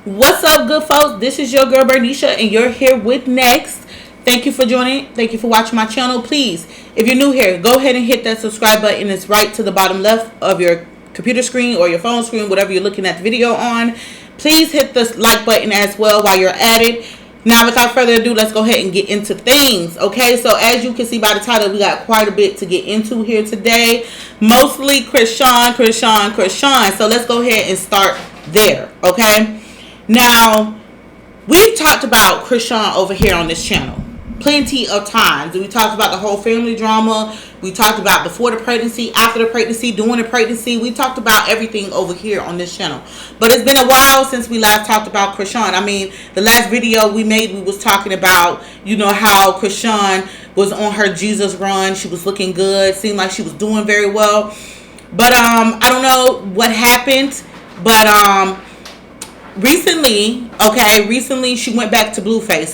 What's up, good folks? This is your girl Bernicia, and you're here with N.E.X.T. Thank you for joining. Thank you for watching my channel. Please, if you're new here, go ahead and hit that subscribe button. It's right to the bottom left of your computer screen or your phone screen, whatever you're looking at the video on. Please hit the like button as well while you're at it. Now, without further ado, let's go ahead and get into things. Okay, so as you can see by the title, we got quite a bit to get into here today. Mostly Chrisean. So let's go ahead and start there. Okay. Now, we've talked about Chrisean over here on this channel plenty of times. We talked about the whole family drama. We talked about before the pregnancy, after the pregnancy, during the pregnancy. We talked about everything over here on this channel. But it's been a while since we last talked about Chrisean. I mean, the last video we made, we was talking about, you know, how Chrisean was on her Jesus run. She was looking good. Seemed like she was doing very well. But I don't know what happened. But recently she went back to Blueface.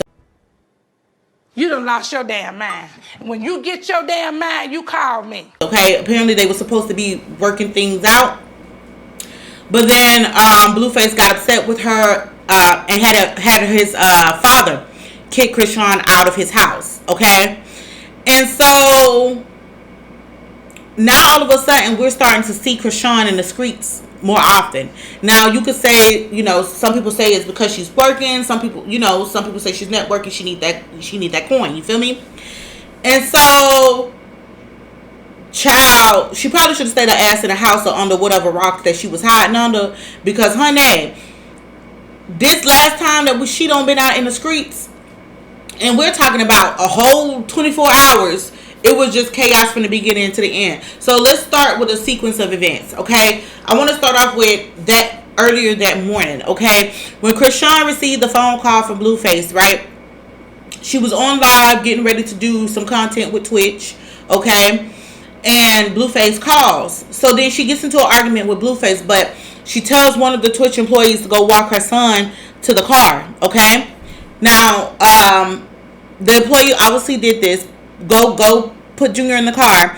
You done lost your damn mind. When you get your damn mind, you call me. Okay, apparently they were supposed to be working things out. But then Blueface got upset with her and had his father kick Chrisean out of his house. Okay? And so now all of a sudden we're starting to see Chrisean in the streets more often. Now you could say, you know, some people say it's because she's working. Some people say she's not working. She need that coin. You feel me? And so, child, she probably should have stayed her ass in the house or under whatever rock that she was hiding under. Because, honey, this last time that she done been out in the streets, and we're talking about a whole 24 hours. It was just chaos from the beginning to the end. So let's start with a sequence of events, okay? I want to start off with that earlier that morning, okay? When Chrisean received the phone call from Blueface, right? She was on live getting ready to do some content with Twitch, okay? And Blueface calls. So then she gets into an argument with Blueface, but she tells one of the Twitch employees to go walk her son to the car, okay? Now, the employee obviously did this. Go put Junior in the car.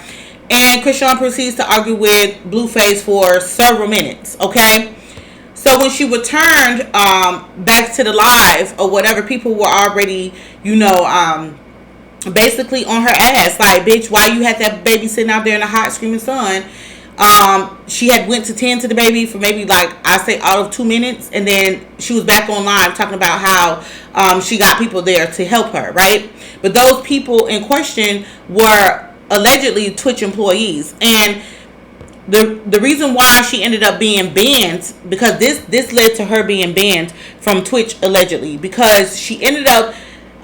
And Chrisean proceeds to argue with Blueface for several minutes. Okay. So when she returned back to the live or whatever, people were already, you know, basically on her ass. Like, bitch, why you had that baby sitting out there in the hot screaming sun? She had went to tend to the baby for maybe like, I say out of 2 minutes. And then she was back on live talking about how she got people there to help her, right? But those people in question were allegedly Twitch employees. And the reason why she ended up being banned, because this led to her being banned from Twitch allegedly, because she ended up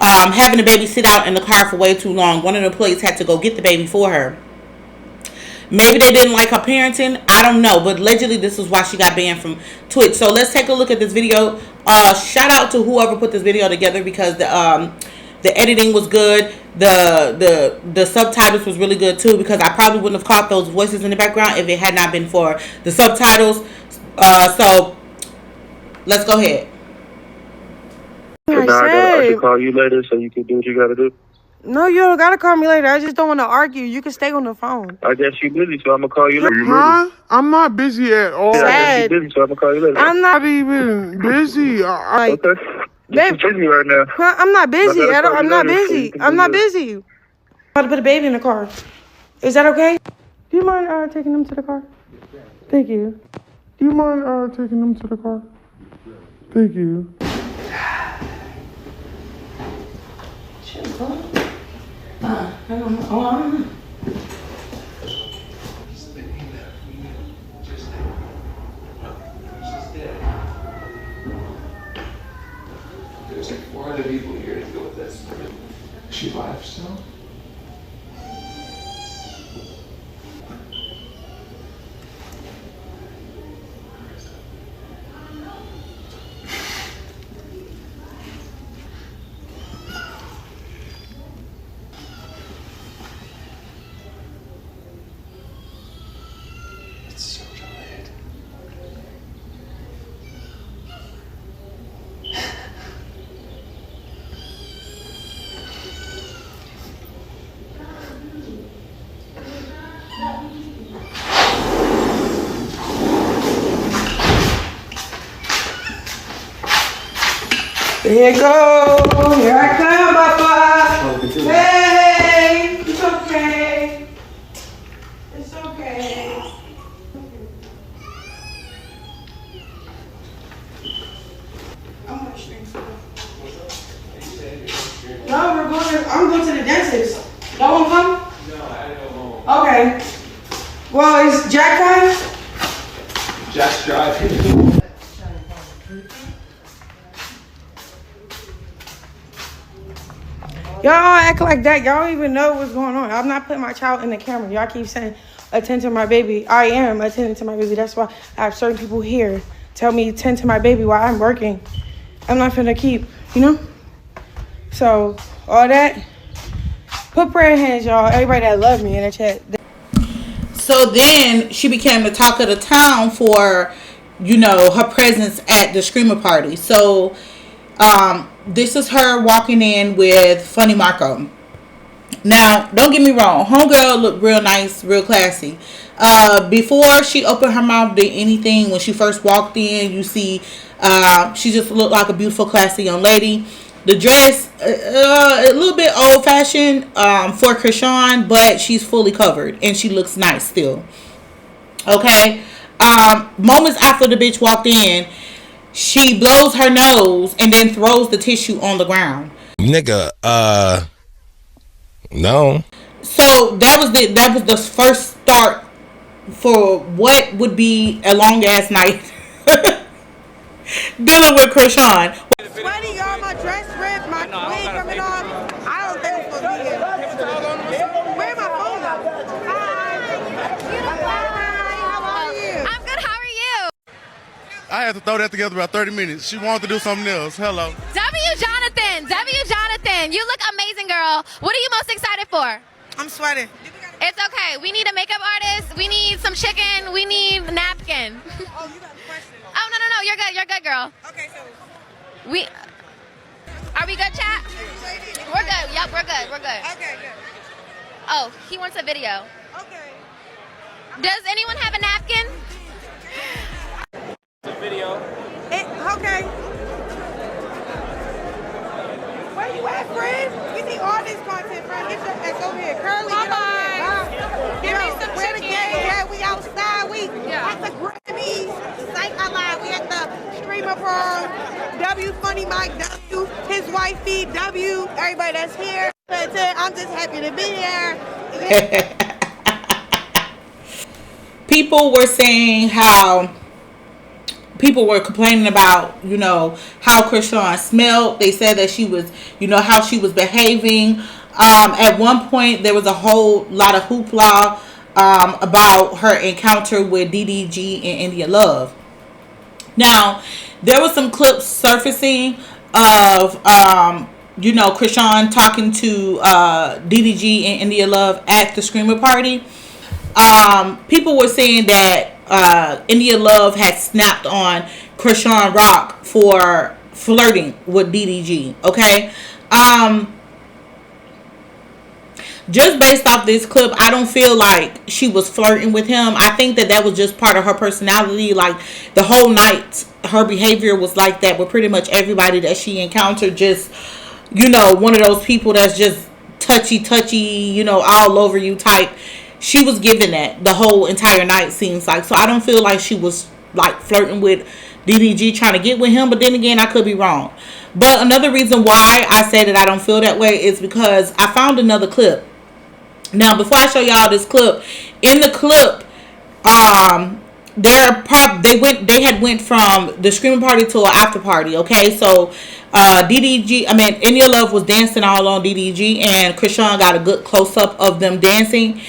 having the baby sit out in the car for way too long. One of the employees had to go get the baby for her. Maybe they didn't like her parenting. I don't know. But allegedly, this is why she got banned from Twitch. So let's take a look at this video. Shout out to whoever put this video together, because the editing was good. The subtitles was really good too, because I probably wouldn't have caught those voices in the background if it had not been for the subtitles. So let's go ahead. So now I should call you later so you can do what you gotta do. No, you don't gotta call me later. I just don't want to argue. You can stay on the phone. I guess you're busy, so I'm gonna call you later. Huh? I'm not busy at all. Yeah, I guess you're busy, so I'm gonna call you later. I'm not even busy. Okay. You're busy right now. I'm not busy at all. I'm not busy. I'm not busy. I'm about to put a baby in the car. Is that okay? Do you mind taking him to the car? Thank you. Do you mind taking them to the car? Thank you. There's like 400 people here to deal with this. Is she live still? It's so delayed. Here it goes. Here I come, Papa. Hey, it's okay. It's okay. I'm gonna stream for No, I'm going to the dentist. Y'all wanna come? No, I don't go home. Okay. Well, is Jack coming? Jack's driving. Y'all act like that. Y'all don't even know what's going on. I'm not putting my child in the camera. Y'all keep saying, attend to my baby. I am attending to my baby. That's why I have certain people here tell me attend to my baby while I'm working. I'm not finna keep, you know? So, all that. Put prayer hands, y'all. Everybody that love me in the chat. So then she became the talk of the town for, you know, her presence at the Screamer party. So, this is her walking in with Funny Marco. Now, don't get me wrong. Homegirl looked real nice, real classy. Before she opened her mouth, did anything, when she first walked in, you see, she just looked like a beautiful, classy young lady. The dress, a little bit old-fashioned for Chrisean, but she's fully covered, and she looks nice still. Okay? Moments after the bitch walked in, she blows her nose and then throws the tissue on the ground. Nigga, no. So that was the first start for what would be a long ass night dealing with Chrisean. Sweaty, y'all, my dress ripped, my wig coming off. I don't think it's supposed to be here. Where my phone at? Hi, how are you? I'm good, how are you? I had to throw that together about 30 minutes. She wanted to do something else. Hello. W. Jonathan, you look amazing, girl. What are you most excited for? I'm sweating. It's okay. We need a makeup artist. We need some chicken. We need a napkin. Oh, you got a question. Oh, no. You're good, girl. Okay, so. Are we good, chat? We're good. Yep, we're good. Okay, good. Oh, he wants a video. Okay. Does anyone have a napkin? Okay. Where you at, friend? We need all this content, friend. Get your ass over here. Curly, get over here. Give me some where the chicken. gang at? We outside. We Yeah. at the Grammys. Psych alive. We at the Streamer Prom. W Funny Mike W. His wifey W. Everybody that's here. I'm just happy to be here. People were saying how people were complaining about, you know, how Chrisean smelled. They said that she was, you know, how she was behaving. At one point, there was a whole lot of hoopla about her encounter with DDG and India Love. Now, there were some clips surfacing of, you know, Chrisean talking to DDG and India Love at the Screamer party. People were saying that India Love had snapped on Chrisean Rock for flirting with DDG. Okay, just based off this clip, I don't feel like she was flirting with him. I think that was just part of her personality. Like, the whole night, her behavior was like that with pretty much everybody that she encountered. Just, you know, one of those people that's just touchy, you know, all over you type. She was giving that the whole entire night, seems like. So I don't feel like she was like flirting with DDG, trying to get with him. But then again, I could be wrong. But another reason why I say that I don't feel that way is because I found another clip. Now, before I show y'all this clip, in the clip, they had went from the Screaming party to an after party. Okay, so India Love was dancing all on DDG, and Chrisean got a good close up of them dancing.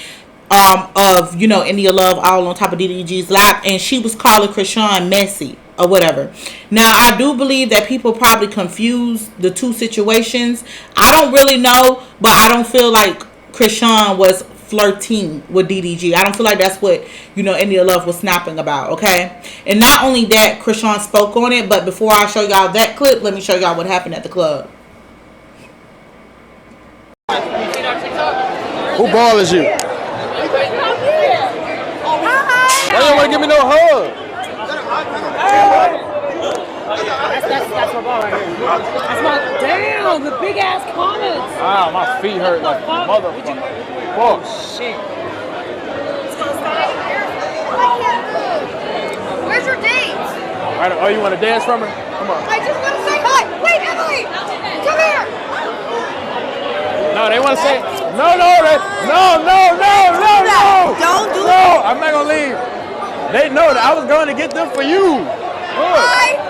Of, you know, India Love all on top of DDG's lap, and she was calling Chrisean messy or whatever. Now, I do believe that people probably confuse the two situations. I don't really know, but I don't feel like Chrisean was flirting with DDG. I don't feel like that's what, you know, India Love was snapping about. Okay, and not only that, Chrisean spoke on it, but before I show y'all that clip, let me show y'all what happened at the club. Who ball is you? Why you don't want to give me no hug? That's my ball right here. That's my damn the big ass comments. Ah, my feet hurt like motherfucker. Oh shit. Where's your date? Right, oh, you want to dance from her? Come on. I just want to say hi. Wait, Emily, come here. No, they want to say no. Don't do No, I'm not gonna leave. They know that I was going to get them for you. Hi.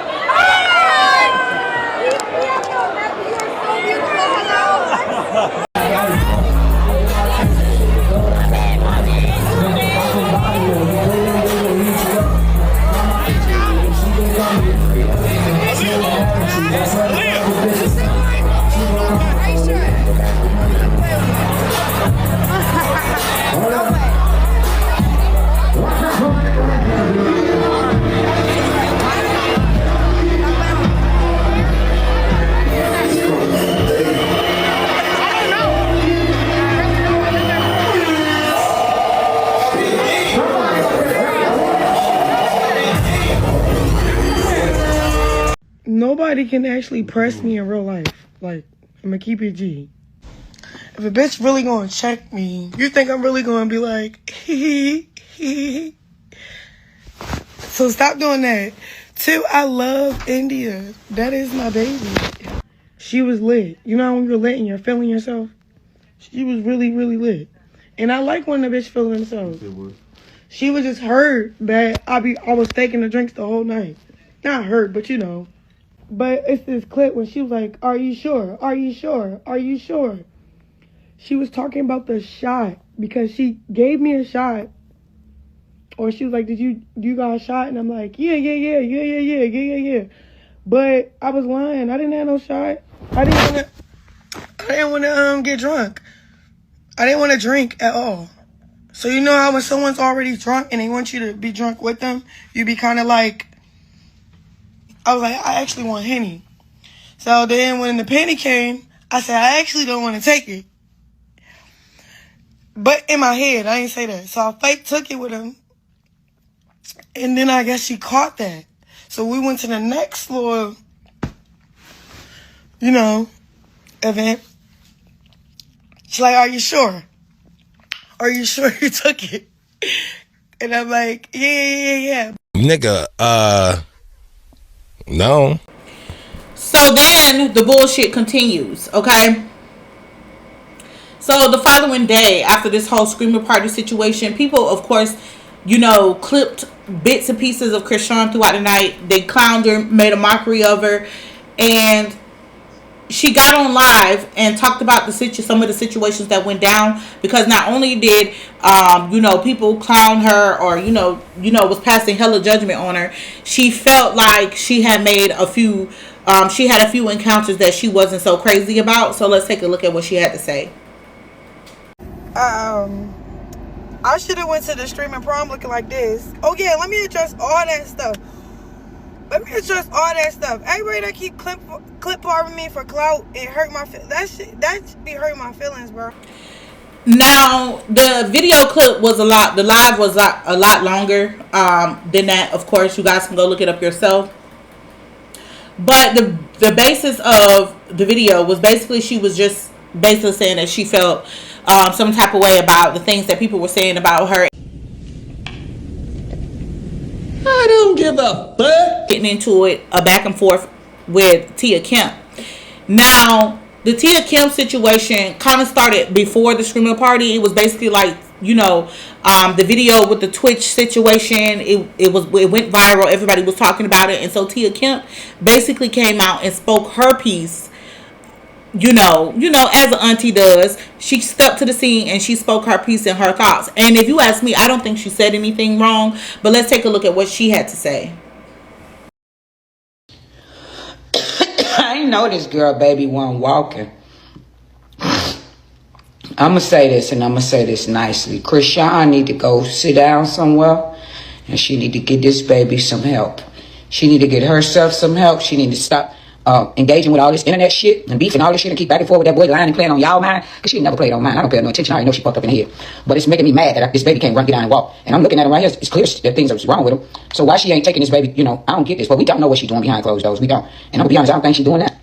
Nobody can actually press me in real life. Like, I'm gonna keep it G. If a bitch really gonna check me, you think I'm really gonna be like, hee hee. So stop doing that. 2, I love India. That is my baby. She was lit. You know when you're lit and you're feeling yourself? She was really, really lit. And I like when the bitch feeling themselves. She was just hurt that I was taking the drinks the whole night. Not hurt, but you know. But it's this clip when she was like, are you sure? Are you sure? Are you sure? She was talking about the shot because she gave me a shot. Or she was like, you got a shot? And I'm like, yeah. But I was lying. I didn't have no shot. I didn't want to get drunk. I didn't want to drink at all. So you know how when someone's already drunk and they want you to be drunk with them, you be kind of like, I was like, I actually want Henny. So then when the penny came, I said, I actually don't want to take it. But in my head, I didn't say that. So I fake took it with him. And then I guess she caught that. So we went to the next little, event. She's like, are you sure? Are you sure you took it? And I'm like, yeah. Nigga, no. So then the bullshit continues, okay? So the following day, after this whole screamer party situation, people, of course, clipped bits and pieces of Chrisean throughout the night. They clowned her, made a mockery of her, and she got on live and talked about some of the situations that went down, because not only did people clown her or was passing hella judgment on her, she felt like she had made a few encounters that she wasn't so crazy about. So let's take a look at what she had to say. I should have went to the streaming prom looking like this. Oh yeah, let me address all that stuff. Everybody that keep clip farming me for clout and hurt my feelings. That should be hurting my feelings, bro. Now the video clip was the live was a lot longer than that. Of course, you guys can go look it up yourself. But the basis of the video was basically she was just basically saying that she felt some type of way about the things that people were saying about her. I don't give a fuck. Getting into it, a back and forth with Tia Kemp. Now, the Tia Kemp situation kind of started before the screaming party. It was basically like, the video with the Twitch situation. It went viral. Everybody was talking about it, and so Tia Kemp basically came out and spoke her piece. As an auntie does, she stepped to the scene and she spoke her piece and her thoughts. And if you ask me, I don't think she said anything wrong, but let's take a look at what she had to say. I know this girl baby wasn't walking. I'm going to say this, and I'm going to say this nicely. Chrisean need to go sit down somewhere, and she need to get this baby some help. She need to get herself some help. She need to stop engaging with all this internet shit and beef and all this shit and keep back and forth with that boy lying and playing on y'all mind, because she never played on mine. I don't pay no attention. I already know she fucked up in here. But it's making me mad that this baby can't run, get down and walk. And I'm looking at him right here. It's clear that things are wrong with him. So why she ain't taking this baby, I don't get this. But we don't know what she's doing behind closed doors. We don't. And I'm gonna be honest, I don't think she's doing that.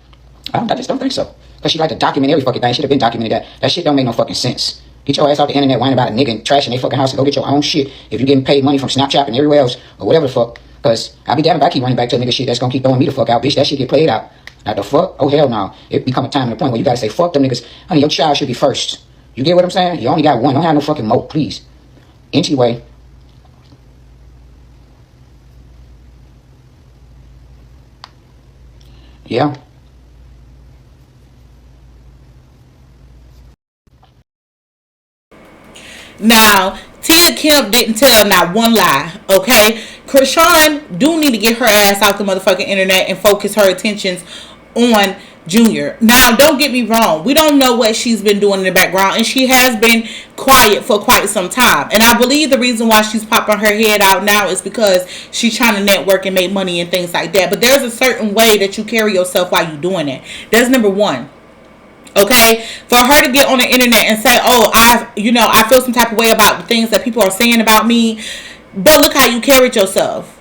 I just don't think so. Because she like to document every fucking thing. She'd have been documented that. That shit don't make no fucking sense. Get your ass off the internet whining about a nigga and trashing their fucking house and go get your own shit if you're getting paid money from Snapchat and everywhere else or whatever the fuck. Because I'll be damned if I keep running back to a nigga shit that's gonna keep throwing me the fuck out, bitch. That shit get played out. Now the fuck? Oh hell no. It become a time and a point where you gotta say fuck them niggas. Honey, your child should be first. You get what I'm saying? You only got one. Don't have no fucking moat, please. Anyway. Yeah. Now, Tia Kemp didn't tell not one lie, okay? Chrisean do need to get her ass out the motherfucking internet and focus her attentions on Junior. Now, don't get me wrong. We don't know what she's been doing in the background, and she has been quiet for quite some time. And I believe the reason why she's popping her head out now is because she's trying to network and make money and things like that. But there's a certain way that you carry yourself while you're doing it. That's number one. Okay, for her to get on the internet and say, oh, I feel some type of way about the things that people are saying about me, but look how you carried yourself.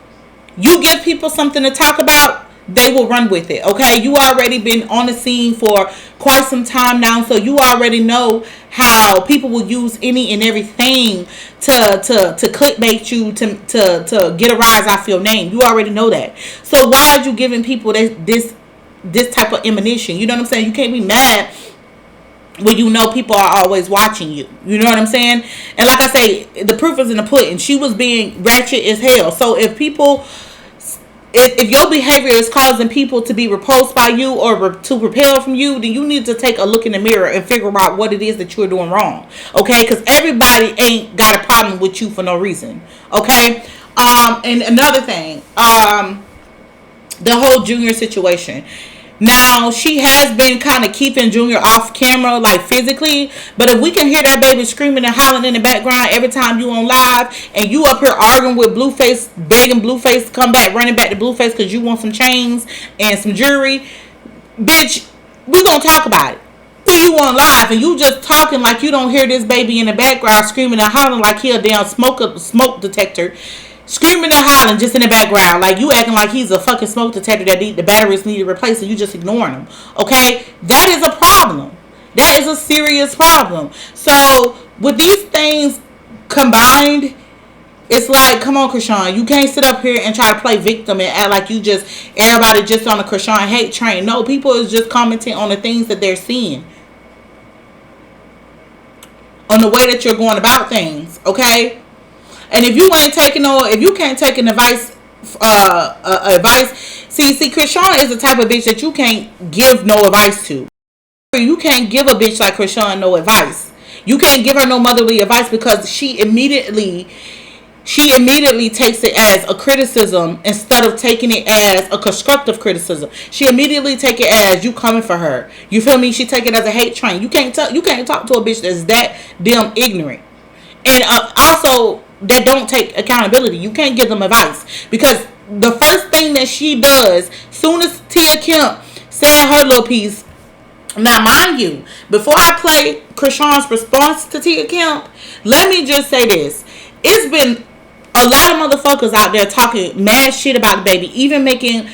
You give people something to talk about, they will run with it. Okay, you already been on the scene for quite some time now, so you already know how people will use any and everything to clickbait you to get a rise off your name. You already know that. So why are you giving people this type of ammunition? You know what I'm saying? You can't be mad when you know people are always watching you. You know what I'm saying? And like I say, the proof is in the pudding. She was being ratchet as hell. So if your behavior is causing people to be repulsed by you or to repel from you, then you need to take a look in the mirror and figure out what it is that you're doing wrong. Okay? Because everybody ain't got a problem with you for no reason. Okay? And another thing, the whole Junior situation. Now, she has been kind of keeping Junior off camera, like physically. But if we can hear that baby screaming and hollering in the background every time you on live, and you up here arguing with Blueface, begging Blueface to come back, running back to Blueface because you want some chains and some jewelry, bitch, we gonna talk about it. When you on live and you just talking like you don't hear this baby in the background screaming and hollering like he a damn smoke detector. Screaming and hollering just in the background, like you acting like he's a fucking smoke detector that the batteries need to replace, and you just ignoring him. Okay, that is a problem. That is a serious problem. So with these things combined, it's like, come on, Chrisean, you can't sit up here and try to play victim and act like everybody just on a Chrisean hate train. No, people is just commenting on the things that they're seeing, on the way that you're going about things. Okay. And if you can't take an advice, see, Chrisean is the type of bitch that you can't give no advice to. You can't give a bitch like Chrisean no advice. You can't give her no motherly advice because she immediately takes it as a criticism instead of taking it as a constructive criticism. She immediately take it as you coming for her. You feel me? She take it as a hate train. You can't talk to a bitch that's that damn ignorant. And also, that don't take accountability. You can't give them advice, because the first thing that she does, soon as Tia Kemp said her little piece. Now, mind you, before I play Chrisean's response to Tia Kemp, let me just say this: it's been a lot of motherfuckers out there talking mad shit about the baby, even making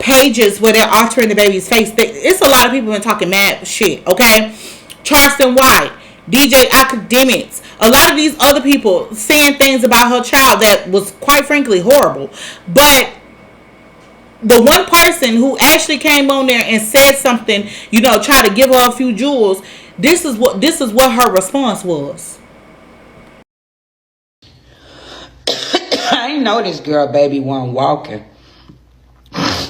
pages where they're altering the baby's face. It's a lot of people been talking mad shit. Okay, Charleston White, DJ Academics, a lot of these other people saying things about her child that was quite frankly horrible. But the one person who actually came on there and said something, try to give her a few jewels, this is what her response was. I ain't know this girl baby wasn't walking. I'm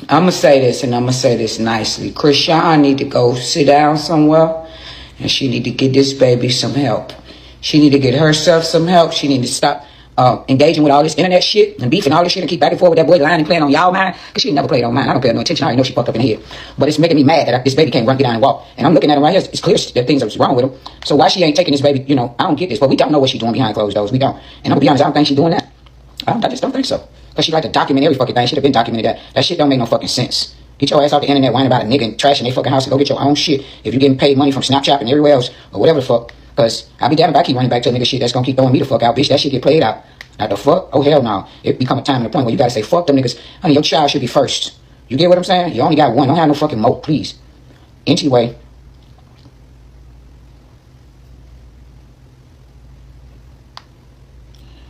going to say this, and I'm going to say this nicely. Chrisean need to go sit down somewhere, and she need to get this baby some help. She need to get herself some help. She need to stop engaging with all this internet shit and beef and all this shit and keep back and forth with that boy lying and playing on y'all mind, because she never played on mine. I don't pay no attention. I already know she fucked up in here. But it's making me mad that this baby can't run, get down and walk. And I'm looking at him right here. It's clear that things are wrong with him. So why she ain't taking this baby, I don't get this. But we don't know what she's doing behind closed doors. We don't. And I'm going to be honest, I don't think she's doing that. I just don't think so. Because she like to document every fucking thing. Should have been documented that. That shit don't make no fucking sense. Get your ass off the internet whining about a nigga and trash in their fucking house and go get your own shit if you getting paid money from Snapchat and everywhere else or whatever the fuck. Because I'll be damn if I keep running back to a nigga shit that's gonna keep throwing me the fuck out, bitch. That shit get played out. Not the fuck? Oh, hell no. It become a time and a point where you gotta say, fuck them niggas. Honey, your child should be first. You get what I'm saying? You only got one. Don't have no fucking moat, please. Anyway.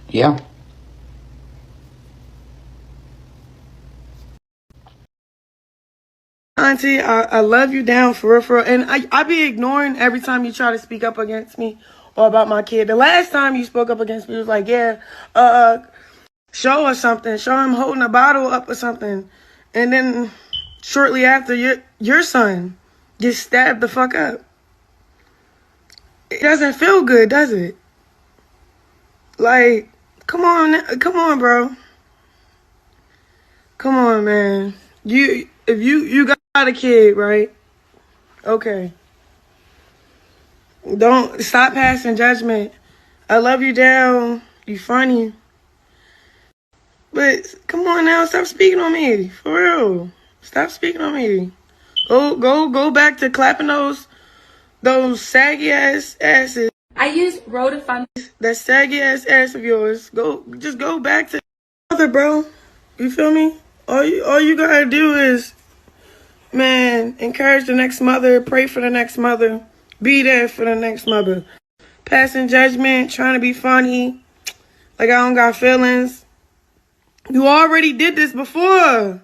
Yeah. Auntie, I love you down for real. And I be ignoring every time you try to speak up against me or about my kid. The last time you spoke up against me was like, yeah, show us something. Show him holding a bottle up or something. And then shortly after, your son gets stabbed the fuck up. It doesn't feel good, does it? Like, come on, bro. Come on, man. If you got a kid, right? Okay. Don't stop passing judgment. I love you down. You funny. But come on now, stop speaking on me. For real. Stop speaking on me. Go back to clapping those saggy asses. I use Rotafund. That saggy ass of yours. Just go back to mother, bro. You feel me? All you gotta do is, man, encourage the next mother, pray for the next mother, be there for the next mother. Passing judgment, trying to be funny, like I don't got feelings. You already did this before,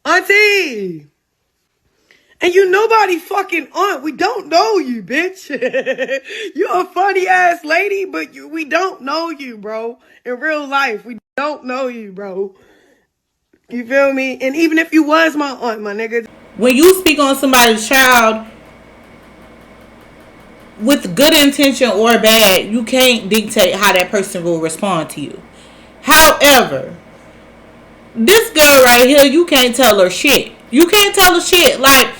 Auntie. And you nobody fucking aunt. We don't know you, bitch. You're a funny ass lady, but we don't know you, bro. In real life, we don't know you, bro. You feel me? And even if you was my aunt, my nigga. When you speak on somebody's child with good intention or bad, you can't dictate how that person will respond to you. However, this girl right here, you can't tell her shit. You can't tell her shit. Like,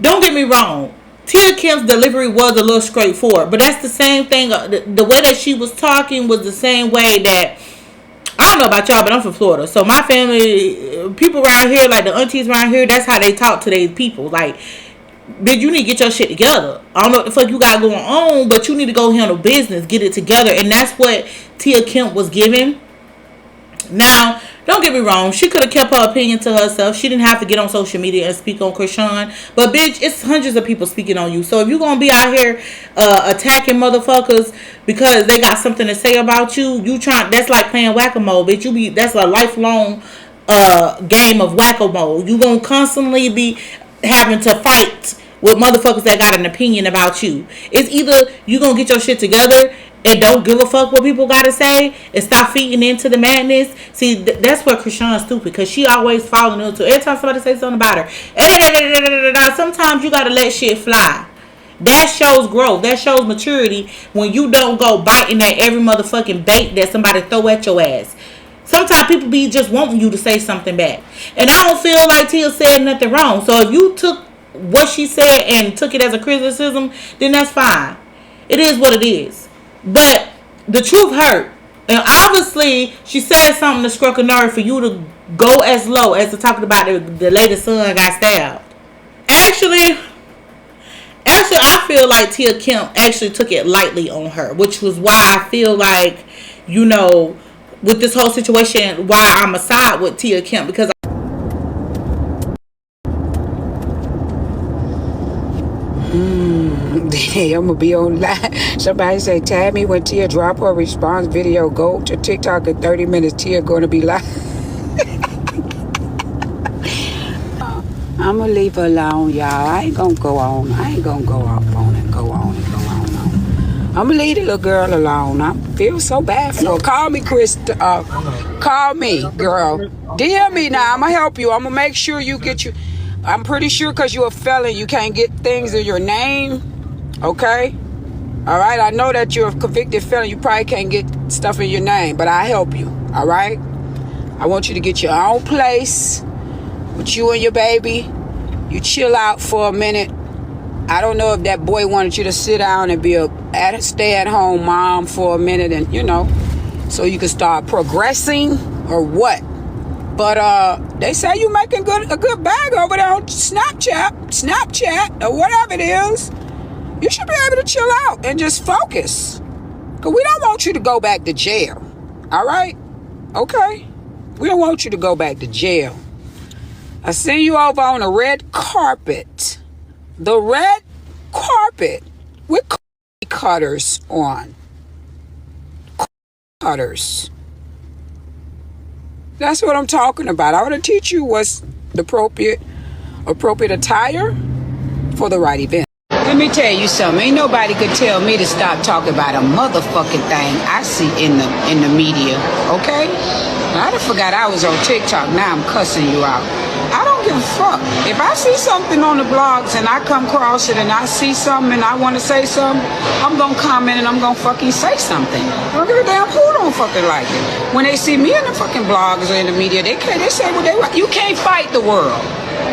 don't get me wrong. Tia Kemp's delivery was a little straightforward, but that's the same thing. The way that she was talking was the same way that, I don't know about y'all, but I'm from Florida. So my family, people around here, like the aunties around here, that's how they talk to their people. Like, bitch, you need to get your shit together. I don't know what the fuck you got going on, but you need to go handle business, get it together. And that's what Tia Kemp was giving. Now, don't get me wrong, she could have kept her opinion to herself. She didn't have to get on social media and speak on Chrisean. But bitch, it's hundreds of people speaking on you. So if you're gonna be out here attacking motherfuckers because they got something to say about you, that's like playing whack-a-mole, bitch. That's a lifelong game of whack-a-mole. You gonna constantly be having to fight with motherfuckers that got an opinion about you. It's either you gonna get your shit together and don't give a fuck what people gotta say and stop feeding into the madness. See, that's where Chrisean's stupid, because she always falling into every time somebody says something about her. Sometimes you gotta let shit fly. That shows growth. That shows maturity when you don't go biting at every motherfucking bait that somebody throw at your ass. Sometimes people be just wanting you to say something back. And I don't feel like Tia said nothing wrong. So if you took what she said and took it as a criticism, then that's fine. It is what it is. But the truth hurt. And obviously, she said something that struck a nerve for you to go as low as to talking about the lady's son got stabbed. Actually, I feel like Tia Kemp actually took it lightly on her, which was why I feel like, you know, with this whole situation, why I'm aside with Tia Kemp, because I'm gonna be on live. Somebody say, tag me when Tia drop her response video. Go to TikTok in 30 minutes. Tia gonna be live. I'm gonna leave her alone, y'all. I ain't gonna go on. I ain't gonna go off on and go on and go on. I'm gonna leave the little girl alone. I feel so bad for her. Call me, Chris. Call me, girl. DM me now. I'm gonna help you. I'm gonna make sure you get you. I'm pretty sure because you're a felon, you can't get things in your name. Okay? All right? I know that you're a convicted felon. You probably can't get stuff in your name, but I'll help you. All right? I want you to get your own place with you and your baby. You chill out for a minute. I don't know if that boy wanted you to sit down and be a stay-at-home mom for a minute and, you know, so you can start progressing or what. But they say you making a good bag over there on Snapchat, or whatever it is. You should be able to chill out and just focus. Because we don't want you to go back to jail. All right? Okay? We don't want you to go back to jail. I seen you over on the red carpet. The red carpet with cutters on. Cutters. That's what I'm talking about. I want to teach you what's the appropriate attire for the right event. Let me tell you something. Ain't nobody could tell me to stop talking about a motherfucking thing I see in the media. Okay? I done forgot I was on TikTok. Now I'm cussing you out. I don't give a fuck. If I see something on the blogs and I come across it and I see something and I want to say something, I'm going to comment and I'm going to fucking say something. I don't give a damn who don't fucking like it. When they see me in the fucking blogs or in the media, they say what they want. You can't fight the world.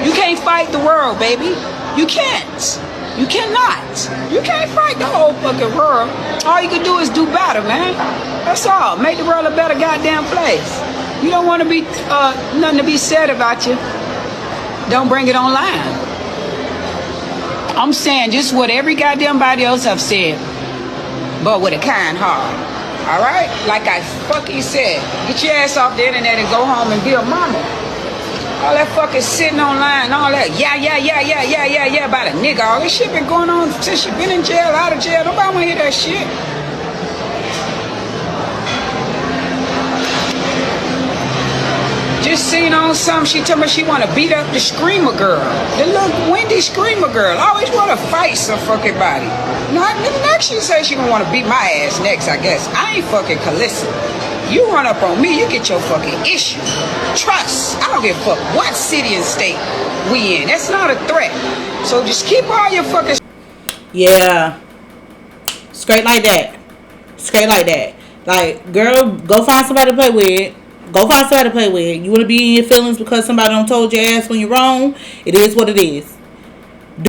You can't fight the world, baby. You can't. You cannot. You can't fight the whole fucking world. All you can do is do better, man. That's all. Make the world a better goddamn place. You don't want to be nothing to be said about you. Don't bring it online. I'm saying just what every goddamn body else have said, but with a kind heart. All right? Like I fucking said, get your ass off the internet and go home and be a mama. All that fucking sitting online, all that yeah about a nigga. All this shit been going on since you been in jail, out of jail. Nobody wanna hear that shit. Just seen on something, she told me she want to beat up the Screamer girl. The little Wendy Screamer girl. Always want to fight some fucking body. Not next she say she gonna want to beat my ass next, I guess. I ain't fucking Calissa. You run up on me, you get your fucking issue. Trust. I don't give a fuck what city and state we in. That's not a threat. So just keep all your fucking... Yeah. Straight like that. Straight like that. Like, girl, go find somebody to play with. Go find somebody to play with. You want to be in your feelings because somebody done told your ass when you're wrong? It is what it is.